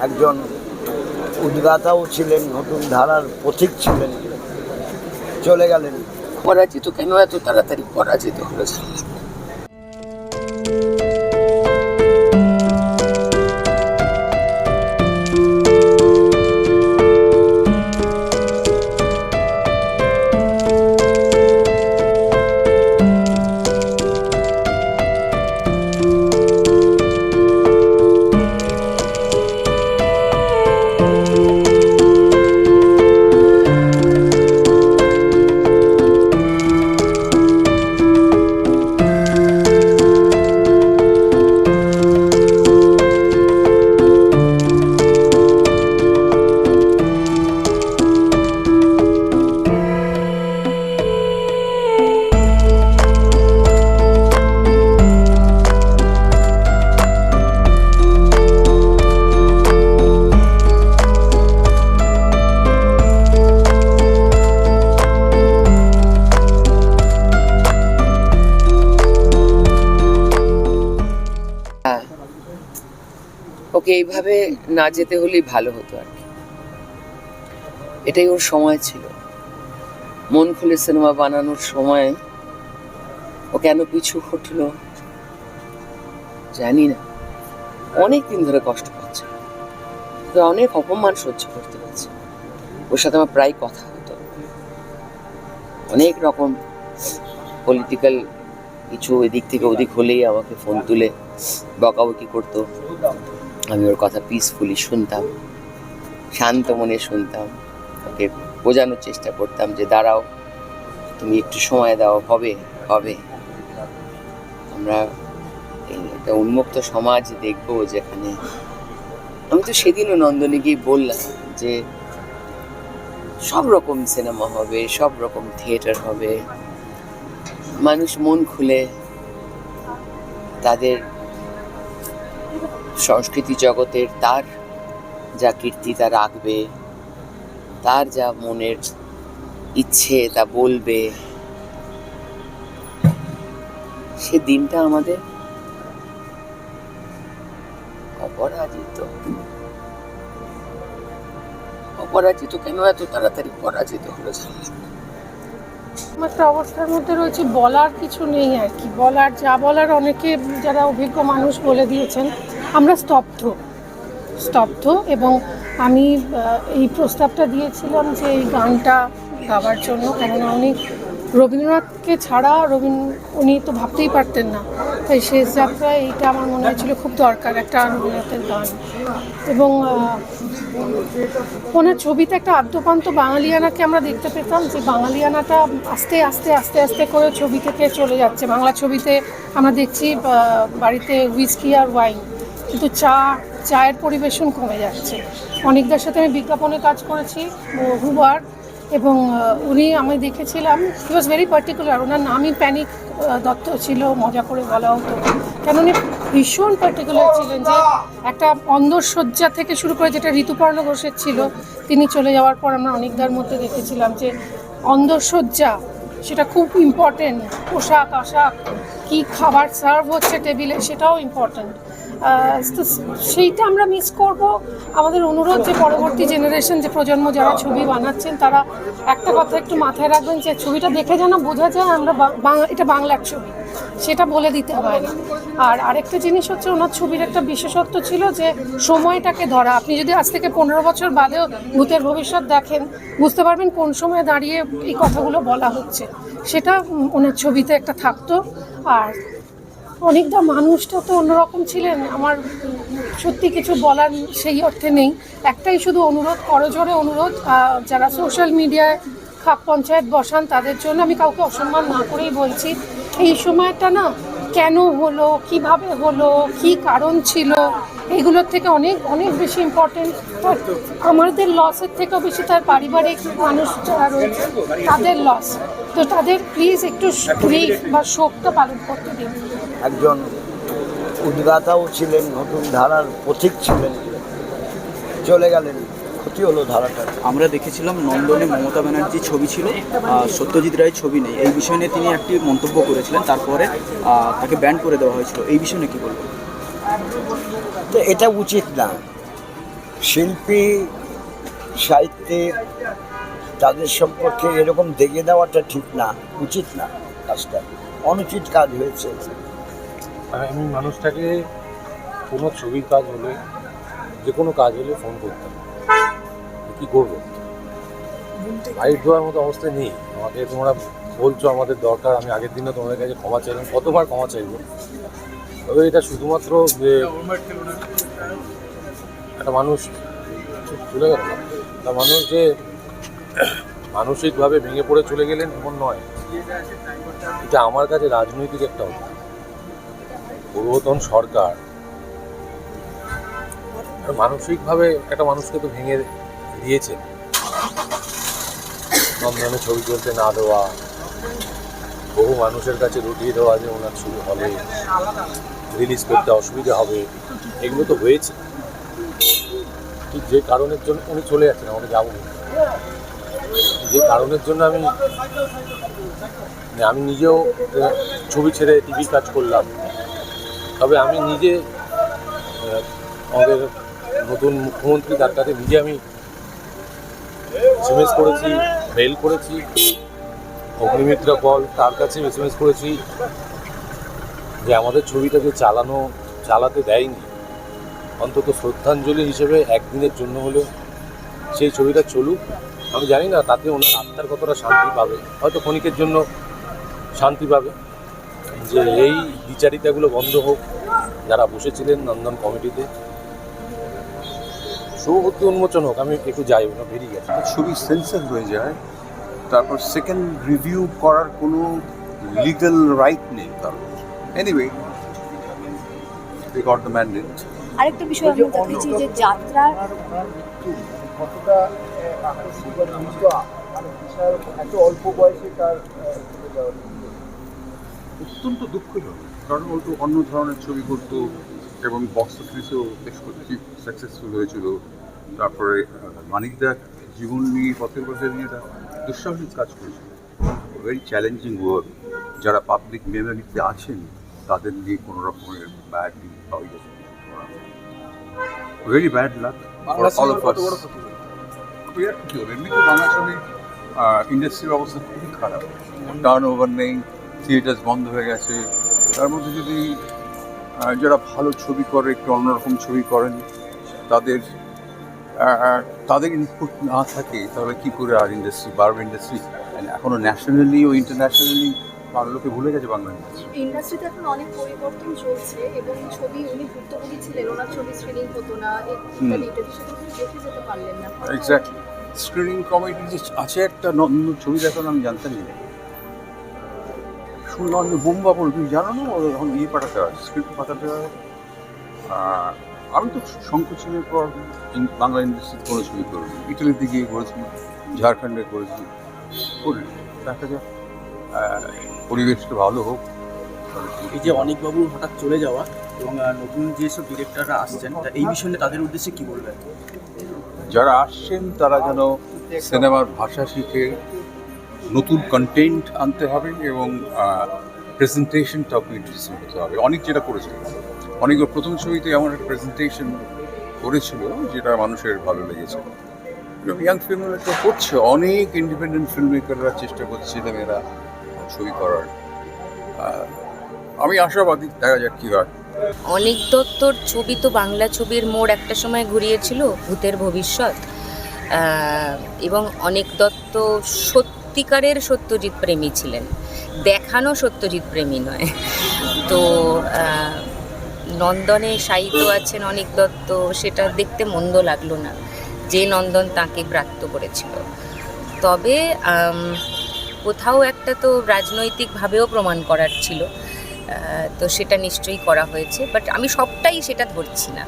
একজন উদ্গাতাও ছিলেন, নতুন ধারার পথিক ছিলেন, চলে গেলেন। পরাজিত কেন এত তাড়াতাড়ি পরাজিত হলো? ওকে এইভাবে না যেতে হলেই ভালো হতো আর কি। এটাই ওর সময় ছিল, মন খুলে সিনেমা বানানোর সময়। ও কেন পিছু হটলো জানি না। অনেক দিন ধরে কষ্ট পাচ্ছে, অনেক অপমান সহ্য করতে হচ্ছে। ওর সাথে আমার প্রায় কথা হতো, অনেক রকম পলিটিক্যাল কিছু এদিক থেকে ওদিক হলেই আমাকে ফোন তুলে বকাবকি করতো। আমি ওর কথা পিসফুলি শুনতাম, শান্ত মনে শুনতাম, ওকে বোঝানোর চেষ্টা করতাম যে দাঁড়াও, তুমি একটু সময় দাও, হবে হবে। আমরা একটা উন্মুক্ত সমাজ দেখবো যেখানে, আমি তো সেদিনও নন্দনে গিয়ে বললাম যে সব রকম সিনেমা হবে, সব রকম থিয়েটার হবে, মানুষ মন খুলে তাদের সংস্কৃতি জগতের তার যা কীর্তি তা রাখবে, তার যা মনের ইচ্ছে তা বলবে। সে দিনটা আমাদের অপরাজিত। অপরাজিত কেন এত তাড়াতাড়ি পরাজিত হলো? একটা অবস্থার মধ্যে রয়েছে, বলার কিছু নেই আর কি। বলার যা বলার অনেকে যারা অভিজ্ঞ মানুষ বলে দিয়েছেন। আমরা স্তব্ধ। এবং আমি এই প্রস্তাবটা দিয়েছিলাম যে এই গানটা গাওয়ার জন্য, কেননা উনি রবীন্দ্রনাথকে ছাড়া উনি তো ভাবতেই পারতেন না। তাই শেষ যাত্রায় এইটা আমার মনে হয়েছিল খুব দরকার, একটা রবীন্দ্রনাথের গান। এবং ওনার ছবিতে একটা আদ্যপান্ত বাঙালিয়ানাকে আমরা দেখতে পেতাম, যে বাঙালিয়ানাটা আস্তে আস্তে আস্তে আস্তে করে ছবি থেকে চলে যাচ্ছে। বাংলা ছবিতে আমরা দেখছি বাড়িতে হুইস্কি আর ওয়াইন, কিন্তু চায়ের পরিবেশন কমে যাচ্ছে। অনেকদের সাথে আমি বিজ্ঞাপনে কাজ করেছি বহুবার, এবং উনি আমি দেখেছিলাম, হি ওয়াজ ভেরি পার্টিকুলার। ওনার নামই প্যানিক দত্ত ছিল, মজা করে বলা হতো, কেন উনি ভীষণ পার্টিকুলার ছিলেন। যে একটা অন্দরসজ্জা থেকে শুরু করে, যেটা ঋতুপর্ণ ঘোষের ছিল, তিনি চলে যাওয়ার পর আমরা অনেকদার মধ্যে দেখেছিলাম যে অন্দরসজ্জা সেটা খুব ইম্পর্টেন্ট। পোশাক আশাক, কী খাবার সার্ভ হচ্ছে টেবিলে, সেটাও ইম্পর্টেন্ট। তো সেইটা আমরা মিস করব। আমাদের অনুরোধ যে পরবর্তী জেনারেশন, যে প্রজন্ম যারা ছবি বানাচ্ছেন, তারা একটা কথা একটু মাথায় রাখবেন, যে ছবিটা দেখে যেন বোঝা যায় আমরা এটা বাংলার ছবি, সেটা বলে দিতে হয় না। আর আরেকটা জিনিস হচ্ছে, ওনার ছবির একটা বিশেষত্ব ছিল যে সময়টাকে ধরা। আপনি যদি আজ থেকে 15 বছর বাদেও ভূতের ভবিষ্যৎ দেখেন, বুঝতে পারবেন কোন সময় দাঁড়িয়ে এই কথাগুলো বলা হচ্ছে। সেটা ওনার ছবিতে একটা থাকতো। আর অনেকটা মানুষটা তো অন্যরকম ছিলেন। আমার সত্যি কিছু বলার সেই অর্থে নেই, একটাই শুধু অনুরোধ, করজোরে অনুরোধ, যারা সোশ্যাল মিডিয়ায় খাপ পঞ্চায়েত বসান তাদের জন্য, আমি কাউকে অসম্মান না করেই বলছি, এই সময়টা না কেন হলো, কিভাবে হলো, কি কারণ ছিল, এইগুলোর থেকে অনেক অনেক বেশি ইম্পর্টেন্ট আমাদের লসের থেকেও বেশি তার পারিবারিক মানুষ যারা রয়েছে তাদের লস। তো তাদের প্লিজ একটু গ্রিফ বা শোকটা পালন করতে দিন। একজন উদ্গাতাও ছিলেন, নতুন ধারার পথিক ছিলেন, চলে গেলেন। ক্ষতি হলো ধারাটা। আমরা দেখেছিলাম নন্দনে মমতা ব্যানার্জির ছবি ছিল, সত্যজিৎ রায়ের ছবি নেই। এই বিষয় নিয়ে তিনি একটি মন্তব্য করেছিলেন, তারপরে তাকে ব্যান করে দেওয়া হয়েছিল। এই বিষয়ে কী বলবেন? তো এটা উচিত না। শিল্পী সাহিত্যে তাদের সম্পর্কে এরকম দেখে দেওয়াটা ঠিক না, উচিত না, কাজটা অনুচিত কাজ হয়েছে। আমি মানুষটাকে কোনো ছবির কাজ হলে, যে কোনো কাজ হলে ফোন করতাম, কী করবো, লাইট দেওয়ার মতো অবস্থায় নেই। আমাকে তোমরা বলছো আমাদের দরকার, আমি আগের দিনও তোমাদের কাছে ক্ষমা চাইলাম, কতবার ক্ষমা চাইবো। তবে এটা শুধুমাত্র যে একটা মানুষ চলে গেল না, একটা মানুষ যে মানসিকভাবে ভেঙে পড়ে চলে গেলেন এমন নয়, এটা আমার কাছে রাজনৈতিক একটা অধ্যায়। পূর্বতন সরকার মানসিকভাবে একটা মানুষকে তো ভেঙে দিয়েছে। নন্দনে ছবি চলতে না দেওয়া, বহু মানুষের কাছে রুটিয়ে দেওয়া যে ওনার ছবি হলে রিলিজ করতে অসুবিধা হবে, এগুলো তো হয়েছে। ঠিক যে কারণের জন্য উনি চলে যাচ্ছেন, আমাকে যাবো যে কারণের জন্য আমি নিজেও ছবি ছেড়ে টিভি কাজ করলাম। তবে আমি নিজে আমাদের নতুন মুখ্যমন্ত্রী, তার কাছে নিজে আমি এসএমএস করেছি, মেল করেছি, অগ্নিমিত্রা পল তার কাছে এসএমএস করেছি যে আমাদের ছবিটাকে চালাতে দেয়নি, অন্তত শ্রদ্ধাঞ্জলি হিসেবে একদিনের জন্য হলে সেই ছবিটা চলুক। আমি জানি না তাতে ওনার আত্মার কতটা শান্তি পাবে, হয়তো ক্ষণিকের জন্য শান্তি পাবে, যে এই বিচারিতাগুলো বন্ধ হোক। যারা বসেছিলেন নন্দন কমিটিতে শুভবুদ্ধি উন্মোচন হোক। আমি একটু যাই, ওনা বেরিয়ে গেছে। ছবি সেন্সর হয়ে যায়, তারপর সেকেন্ড রিভিউ করার কোনো লিগ্যাল রাইট নেই কারণ। Anyway, they got the mandate. আরেকটা বিষয় আমরা দেখেছি যে যাত্রার কতটা এত অল্প বয়সে তার অত্যন্ত দুঃখজনক, কারণ ও তো অন্য ধরনের ছবি করতো এবং বক্স অফিসেও বেশ সাকসেসফুল হয়েছিল। তারপরে মানিকদা জীবন নিয়ে পথের পথে নিয়ে একটা দুঃসাহসিক কাজ করেছিল, ভেরি চ্যালেঞ্জিং ওয়ার্ক। যারা পাবলিক মেমোরিতে আছেন তাদের নিয়ে কোনো রকমের ব্যাড দিন পাওয়া গেছে, very bad luck for all of us. কি হবে, এমনিতে বাংলা ছবির ইন্ডাস্ট্রির অবস্থা খুবই খারাপ, টার্ন ওভার নেই, থিয়েটার্স বন্ধ হয়ে গেছে। তার মধ্যে যদি যারা ভালো ছবি করে, একটু অন্যরকম ছবি করেন, তাদের ইনপুট না থাকে তাহলে কী করে আর ইন্ডাস্ট্রি বাড়বে? ইন্ডাস্ট্রি এখনও ন্যাশনালি ও ইন্টারন্যাশনালি লোকে ভুলে গেছে বাংলা ইন্ডাস্ট্রি। ইন্ডাস্ট্রিতে এখন অনেক পরিবর্তন চলছে এবং ছবি উনি ভুক্তভোগী ছিলেন, ওনার ছবি স্ক্রিনিং হতো না, দেখে যেতে পারলেন না। এক্স্যাক্টলি, স্ক্রিনিং কমিটি যে আছে একটা নতুন ছবি দেখানো আমি জানতামই না, শুনলাম যে বোম্বা বল, তুমি জানো না ও এখন পাঠাতে হয়, স্ক্রিপ্ট পাঠাতে হয়। আমি তো সংকোচনের পর বাংলা ইন্ডাস্ট্রিতে কোনো ছবি করিনি, ইটালিতে গিয়ে করেছি, ঝাড়খণ্ডে করেছি, করি দেখা যাক পরিবেশটা ভালো হোক। এই যে অনিকবাবু হঠাৎ চলে যাওয়া এবং নতুন যেসব ডিরেক্টররা আসছেন, তা এই বিষয়ে তাদের উদ্দেশ্যে কী বলবেন? যারা আসছেন তারা যেন সিনেমার ভাষা শিখে নতুন কন্টেন্ট আনতে হবে এবং প্রেজেন্টেশনটাও ইন্টারেস্টিং হতে হবে। অনেক যেটা করেছিল, অনেক প্রথম ছবিতে এমন একটা প্রেজেন্টেশন করেছিল যেটা মানুষের ভালো লেগেছে। ইয়াং ফিল্মমেকাররা করছে, অনেক ইন্ডিপেন্ডেন্ট ফিল্ম মেকাররা চেষ্টা করছে ছেলেমেয়েরা ছবি করার। আমি আশাবাদী, দেখা যাক কী হয়। অনিক দত্তর ছবি তো বাংলা ছবির মোড় একটা সময় ঘুরিয়েছিল, ভূতের ভবিষ্যৎ, এবং অনিক দত্ত সত্যিকারের সত্যজিৎ প্রেমী ছিলেন, দেখানো সত্যজিৎ প্রেমী নয়। তো নন্দনে শায়িত আছেন অনিক দত্ত, সেটা দেখতে মন্দ লাগলো না যে নন্দন তাকে প্রাপ্ত করেছিল। তবে কোথাও একটা তো রাজনৈতিকভাবেও প্রমাণ করার ছিল, তো সেটা নিশ্চয়ই করা হয়েছে, বাট আমি সবটাই সেটা ধরছি না।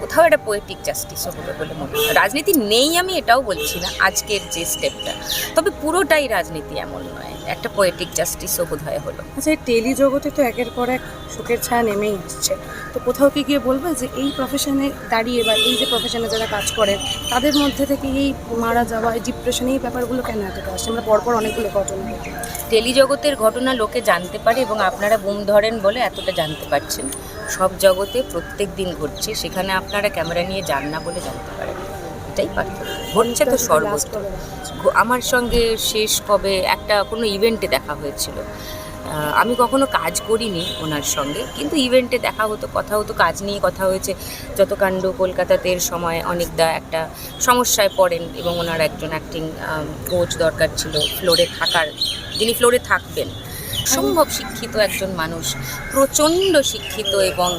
কোথাও একটা পোয়েটিক জাস্টিসও হলো বলে মনে হয়। রাজনীতি নেই আমি এটাও বলছি না আজকের যে স্টেপটা, তবে পুরোটাই রাজনীতি এমন নয়, একটা পোয়েটিক জাস্টিসও বোধহয় হলো। আচ্ছা, এই টেলি জগতে তো একের পর এক শোকের ছায়া নেমেই আসছে, তো কোথাও কি গিয়ে বলবে যে এই প্রফেশনে দাঁড়িয়ে বা এই যে প্রফেশনে যারা কাজ করে তাদের মধ্যে থেকে এই মারা যাওয়া, এই ডিপ্রেশন, এই ব্যাপারগুলো কেন এতটা আসছে? আমরা পরপর অনেকগুলো ঘটনা দেখি। টেলিজগতের ঘটনা লোকে জানতে পারে এবং আপনারা বুম ধরেন বলে এতটা জানতে পারছেন। সব জগতে প্রত্যেক দিন ঘটছে, সেখানে আপনারা ক্যামেরা নিয়ে যান না বলে জানতে পারেন। এটাই পার্থক্য। হচ্ছে তো সর্বত্র। আমার সঙ্গে শেষ কবে একটা কোনো ইভেন্টে দেখা হয়েছিল, আমি কখনো কাজ করিনি ওনার সঙ্গে, কিন্তু ইভেন্টে দেখা হতো, কথা হতো, কাজ নিয়ে কথা হয়েছে। যত কাণ্ড কলকাতাতে এর সময় অনেকদা একটা সমস্যায় পড়েন এবং ওনার একজন অ্যাক্টিং কোচ দরকার ছিল ফ্লোরে থাকার, যিনি ফ্লোরে থাকবেন। সম্ভব শিক্ষিত একজন মানুষ, প্রচণ্ড শিক্ষিত এবং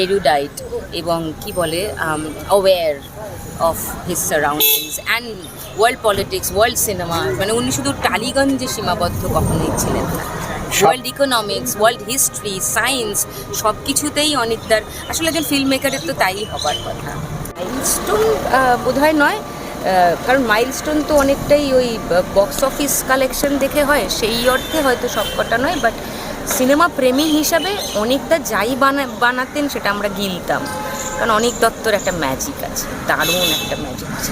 এরুডাইট এবং কি বলে aware of his surroundings and world politics, world cinema. মানে উনি শুধু টালিগঞ্জে সীমাবদ্ধ কখনোই ছিলেন না। World economics, world history, science সব কিছুতেই অনেকটার, আসলে একজন ফিল্ম মেকারের তো তাই হবার কথা। মাইলস্টোন বোধহয় নয়, কারণ মাইলস্টোন তো অনেকটাই ওই বক্স অফিস কালেকশন দেখে হয়, সেই অর্থে হয়তো সবকটা নয়, বাট সিনেমা প্রেমী হিসাবে অনেকটা যাই বানাতেন সেটা আমরা গিলতাম, কারণ অনিক দত্তর একটা ম্যাজিক আছে, দারুণ একটা ম্যাজিক আছে।